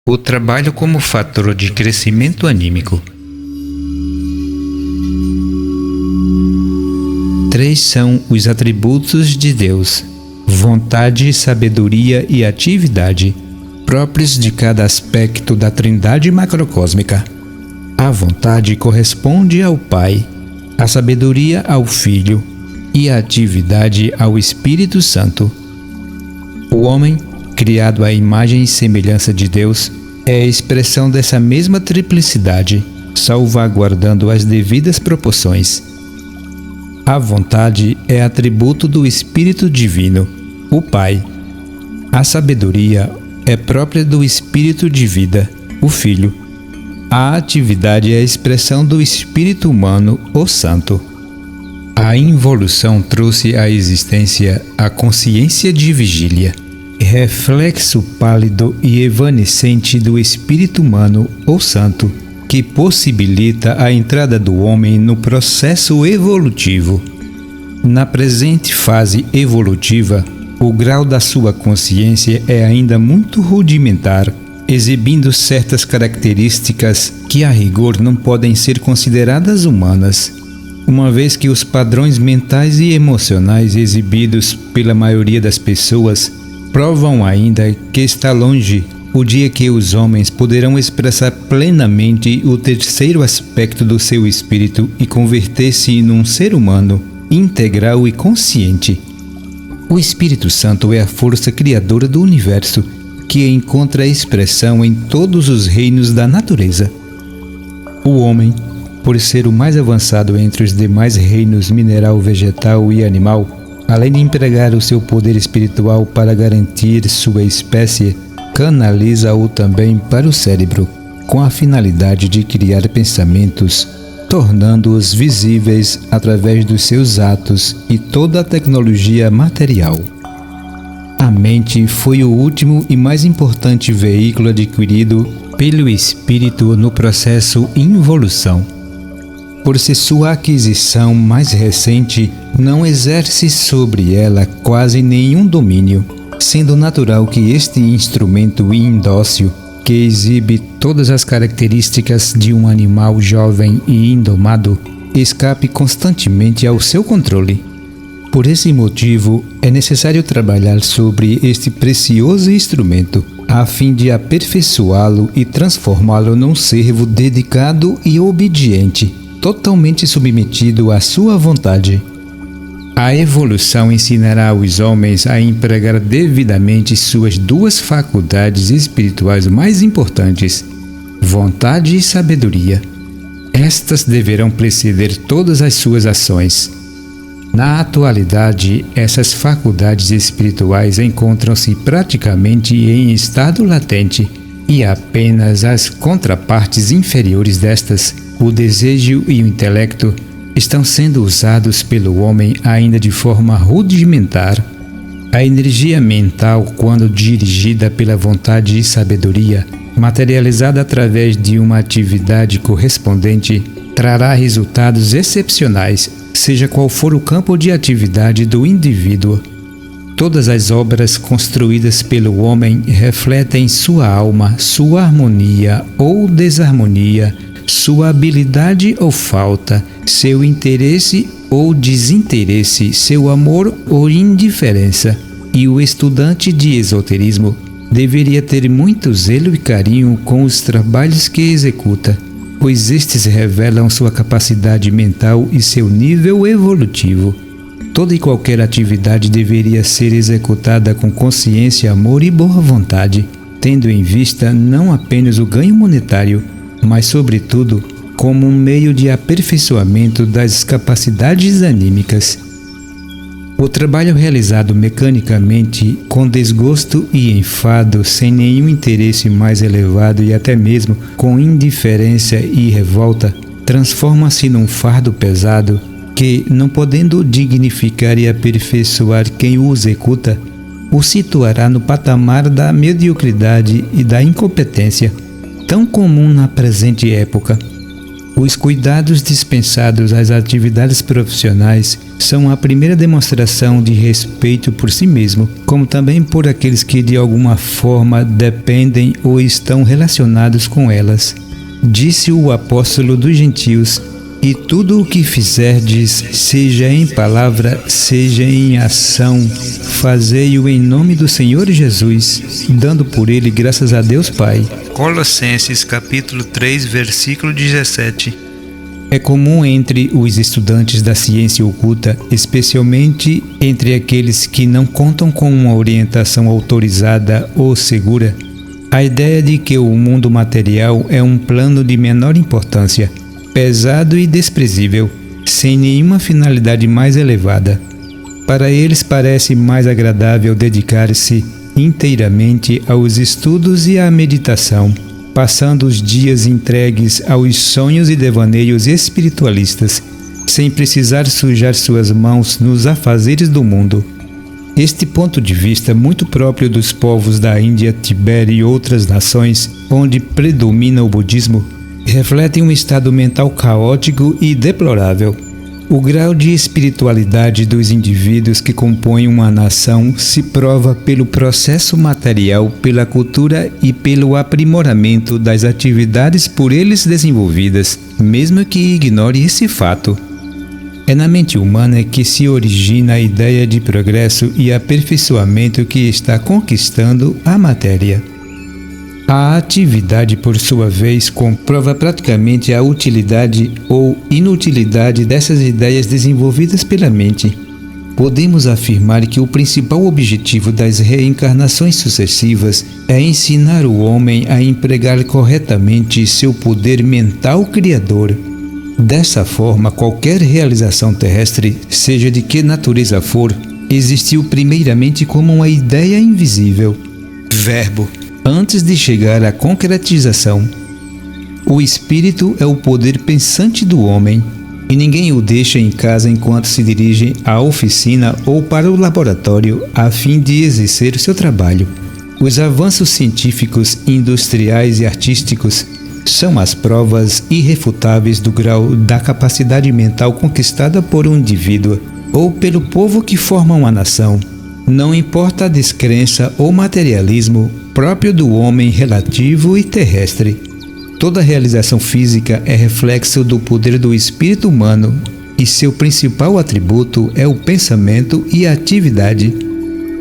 O trabalho como fator de crescimento anímico. 3 são os atributos de Deus: vontade, sabedoria e atividade, próprios de cada aspecto da trindade macrocósmica. A vontade corresponde ao Pai, a sabedoria ao Filho e a atividade ao Espírito Santo. O homem, criado à imagem e semelhança de Deus, é a expressão dessa mesma triplicidade, salvaguardando as devidas proporções. A vontade é atributo do Espírito Divino, o Pai. A sabedoria é própria do Espírito de vida, o Filho. A atividade é a expressão do Espírito humano, o Santo. A involução trouxe à existência a consciência de vigília, reflexo pálido e evanescente do espírito humano ou santo, que possibilita a entrada do homem no processo evolutivo. Na presente fase evolutiva, o grau da sua consciência é ainda muito rudimentar, exibindo certas características que a rigor não podem ser consideradas humanas, uma vez que os padrões mentais e emocionais exibidos pela maioria das pessoas provam ainda que está longe o dia que os homens poderão expressar plenamente o terceiro aspecto do seu espírito e converter-se num ser humano integral e consciente. O Espírito Santo é a força criadora do universo, que encontra expressão em todos os reinos da natureza. O homem, por ser o mais avançado entre os demais reinos mineral, vegetal e animal, além de empregar o seu poder espiritual para garantir sua espécie, canaliza-o também para o cérebro, com a finalidade de criar pensamentos, tornando-os visíveis através dos seus atos e toda a tecnologia material. A mente foi o último e mais importante veículo adquirido pelo espírito no processo involução. Por ser sua aquisição mais recente, não exerce sobre ela quase nenhum domínio, sendo natural que este instrumento indócil, que exibe todas as características de um animal jovem e indomado, escape constantemente ao seu controle. Por esse motivo, é necessário trabalhar sobre este precioso instrumento, a fim de aperfeiçoá-lo e transformá-lo num servo dedicado e obediente, totalmente submetido à sua vontade. A evolução ensinará os homens a empregar devidamente suas 2 faculdades espirituais mais importantes, vontade e sabedoria. Estas deverão preceder todas as suas ações. Na atualidade, essas faculdades espirituais encontram-se praticamente em estado latente, e apenas as contrapartes inferiores destas, o desejo e o intelecto, estão sendo usados pelo homem ainda de forma rudimentar. A energia mental, quando dirigida pela vontade e sabedoria, materializada através de uma atividade correspondente, trará resultados excepcionais, seja qual for o campo de atividade do indivíduo. Todas as obras construídas pelo homem refletem sua alma, sua harmonia ou desarmonia, sua habilidade ou falta, seu interesse ou desinteresse, seu amor ou indiferença. E o estudante de esoterismo deveria ter muito zelo e carinho com os trabalhos que executa, pois estes revelam sua capacidade mental e seu nível evolutivo. Toda e qualquer atividade deveria ser executada com consciência, amor e boa vontade, tendo em vista não apenas o ganho monetário, mas, sobretudo, como um meio de aperfeiçoamento das capacidades anímicas. O trabalho realizado mecanicamente, com desgosto e enfado, sem nenhum interesse mais elevado e até mesmo com indiferença e revolta, transforma-se num fardo pesado que, não podendo dignificar e aperfeiçoar quem o executa, o situará no patamar da mediocridade e da incompetência, tão comum na presente época. Os cuidados dispensados às atividades profissionais são a primeira demonstração de respeito por si mesmo, como também por aqueles que de alguma forma dependem ou estão relacionados com elas. Disse o apóstolo dos gentios: e tudo o que fizerdes, seja em palavra, seja em ação, fazei-o em nome do Senhor Jesus, dando por ele graças a Deus Pai. Colossenses capítulo 3, versículo 17. É comum entre os estudantes da ciência oculta, especialmente entre aqueles que não contam com uma orientação autorizada ou segura, a ideia de que o mundo material é um plano de menor importância, pesado e desprezível, sem nenhuma finalidade mais elevada. Para eles parece mais agradável dedicar-se inteiramente aos estudos e à meditação, passando os dias entregues aos sonhos e devaneios espiritualistas, sem precisar sujar suas mãos nos afazeres do mundo. Este ponto de vista, muito próprio dos povos da Índia, Tibete e outras nações onde predomina o budismo, reflete um estado mental caótico e deplorável. O grau de espiritualidade dos indivíduos que compõem uma nação se prova pelo processo material, pela cultura e pelo aprimoramento das atividades por eles desenvolvidas, mesmo que ignore esse fato. É na mente humana que se origina a ideia de progresso e aperfeiçoamento que está conquistando a matéria. A atividade, por sua vez, comprova praticamente a utilidade ou inutilidade dessas ideias desenvolvidas pela mente. Podemos afirmar que o principal objetivo das reencarnações sucessivas é ensinar o homem a empregar corretamente seu poder mental criador. Dessa forma, qualquer realização terrestre, seja de que natureza for, existiu primeiramente como uma ideia invisível, verbo, antes de chegar à concretização. O espírito é o poder pensante do homem, e ninguém o deixa em casa enquanto se dirige à oficina ou para o laboratório a fim de exercer o seu trabalho. Os avanços científicos, industriais e artísticos são as provas irrefutáveis do grau da capacidade mental conquistada por um indivíduo ou pelo povo que forma uma nação. Não importa a descrença ou materialismo próprio do homem relativo e terrestre. Toda realização física é reflexo do poder do espírito humano e seu principal atributo é o pensamento e a atividade.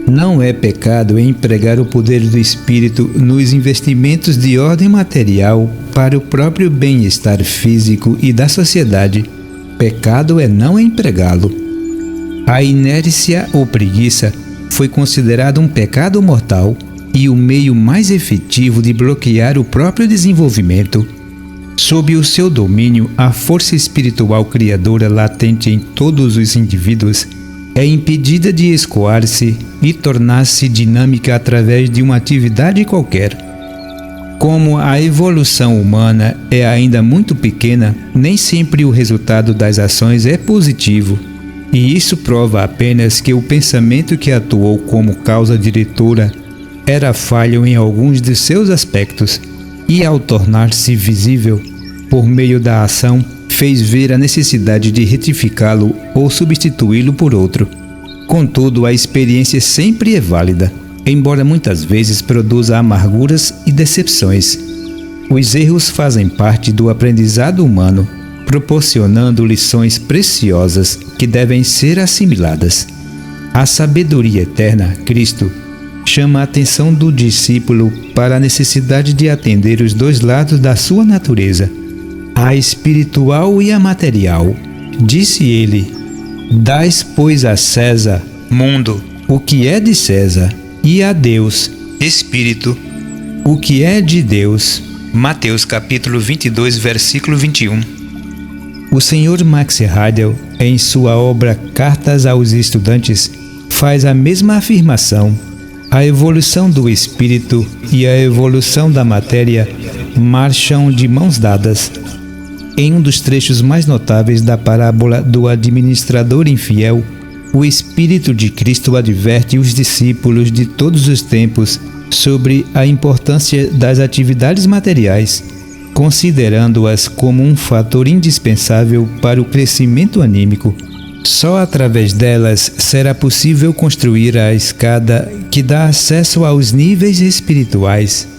Não é pecado empregar o poder do espírito nos investimentos de ordem material para o próprio bem-estar físico e da sociedade. Pecado é não empregá-lo. A inércia ou preguiça foi considerado um pecado mortal e o meio mais efetivo de bloquear o próprio desenvolvimento. Sob o seu domínio, a força espiritual criadora latente em todos os indivíduos é impedida de escoar-se e tornar-se dinâmica através de uma atividade qualquer. Como a evolução humana é ainda muito pequena, nem sempre o resultado das ações é positivo, e isso prova apenas que o pensamento que atuou como causa diretora era falho em alguns de seus aspectos, e ao tornar-se visível por meio da ação, fez ver a necessidade de retificá-lo ou substituí-lo por outro. Contudo, a experiência sempre é válida, embora muitas vezes produza amarguras e decepções. Os erros fazem parte do aprendizado humano, proporcionando lições preciosas que devem ser assimiladas. A sabedoria eterna, Cristo, chama a atenção do discípulo para a necessidade de atender os dois lados da sua natureza, a espiritual e a material. Disse ele: dais, pois, a César, mundo, o que é de César, e a Deus, Espírito, o que é de Deus. Mateus capítulo 22, versículo 21. O Sr. Max Heidel, em sua obra Cartas aos Estudantes, faz a mesma afirmação. A evolução do espírito e a evolução da matéria marcham de mãos dadas. Em um dos trechos mais notáveis da parábola do administrador infiel, o Espírito de Cristo adverte os discípulos de todos os tempos sobre a importância das atividades materiais. considerando-as como um fator indispensável para o crescimento anímico. Só através delas será possível construir a escada que dá acesso aos níveis espirituais.